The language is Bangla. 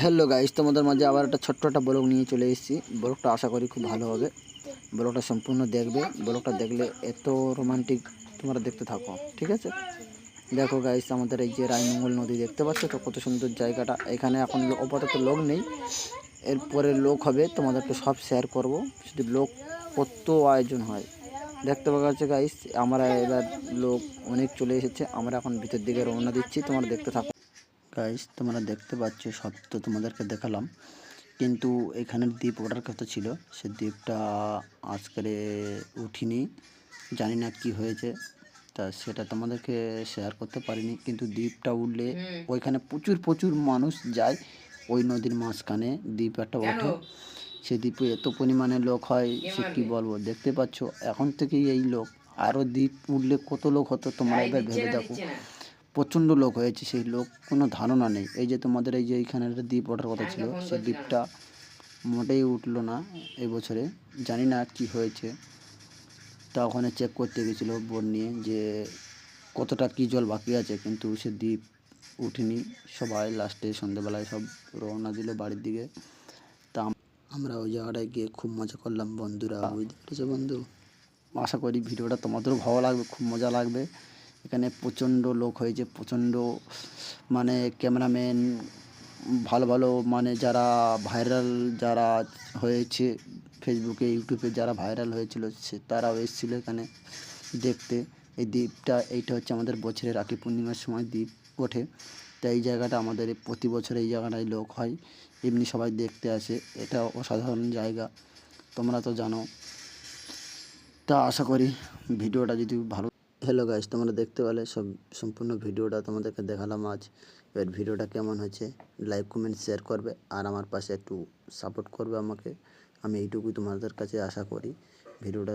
হ্যালো গাইস, তোমাদের মাঝে আবার একটা ছোট্ট একটা ব্লগ নিয়ে চলে এসেছি। ব্লগটা আশা করি খুব ভালো হবে। ব্লগটা সম্পূর্ণ দেখবে। ব্লগটা দেখলে এত রোমান্টিক তোমরা দেখতে থাকো, ঠিক আছে? দেখো গাইস, আমাদের এই যে রায়মঙ্গল নদী দেখতে পাচ্ছ তো, কত সুন্দর জায়গাটা। এখানে এখন আপাতত লোক নেই, এরপরে লোক হবে, তোমাদেরকে সব শেয়ার করব। যদি লোক কত আয়োজন হয় দেখতে পাওয়া যাচ্ছে গাইস। আমরা এবার লোক অনেক চলে এসেছে, আমরা এখন ভিতর দিকে রওনা দিচ্ছি, তোমরা দেখতে থাকো। গাইস, তোমরা দেখতে পাচ্ছ, সব তো তোমাদেরকে দেখালাম, কিন্তু এখানের দ্বীপ ওঠার কথা ছিল, সে দ্বীপটা আজকে উঠিনি, জানি না কি হয়েছে, তা সেটা তোমাদেরকে শেয়ার করতে পারিনি। কিন্তু দ্বীপটা উঠলে ওইখানে প্রচুর প্রচুর মানুষ যায়, ওই নদীর মাঝখানে দ্বীপ একটা ওঠে, সে দ্বীপে এত পরিমাণে লোক হয়, সে কী বলবো। দেখতে পাচ্ছ এখন থেকেই এই লোক, আরও দ্বীপ উঠলে কত লোক হতো তোমরা এবার ভেবে দেখো। প্রচণ্ড লোক হয়েছে, সেই লোক কোনো ধারণা নেই। এই যে তোমাদের এই যে এইখানে একটা দ্বীপ ওঠার কথা ছিল, সেই দ্বীপটা মোটেই উঠলো না এই বছরে, জানি না কি হয়েছে। তা ওখানে চেক করতে গেছিলো বোট নিয়ে যে কতটা কী জল বাকি আছে, কিন্তু সে দ্বীপ উঠেনি। সবাই লাস্টে সন্ধ্যেবেলায় সব রওনা দিল বাড়ির দিকে। তা আমরা ওই জায়গাটায় গিয়ে খুব মজা করলাম বন্ধুরা, বুঝতে পেরেছো বন্ধু? আশা করি ভিডিওটা তোমাদেরও ভালো লাগবে, খুব মজা লাগবে। এখানে প্রচণ্ড লোক হয়েছে, প্রচণ্ড, মানে ক্যামেরাম্যান ভালো ভালো, মানে যারা ভাইরাল, যারা হয়েছে ফেসবুকে ইউটিউবে, যারা ভাইরাল হয়েছিল সে তারাও এসেছিলো এখানে দেখতে। এই দ্বীপটা, এইটা হচ্ছে আমাদের বছরের রাখি পূর্ণিমার সময় দ্বীপ ওঠে। তাই এই জায়গাটা আমাদের প্রতি বছর এই জায়গাটায় লোক হয়, এমনি সবাই দেখতে আসে। এটা অসাধারণ জায়গা, তোমরা তো জানো। তা আশা করি ভিডিওটা যদি ভালো। হ্যালো গাইস, তোমরা দেখতে পেলে সব সম্পূর্ণ ভিডিওটা তোমাদেরকে দেখালাম আজ। এবার ভিডিওটা কেমন হয়েছে লাইক কমেন্ট শেয়ার করবে, আর আমার পাশে একটু সাপোর্ট করবে আমাকে। আমি এইটুকুই তোমাদের কাছে আশা করি। ভিডিওটা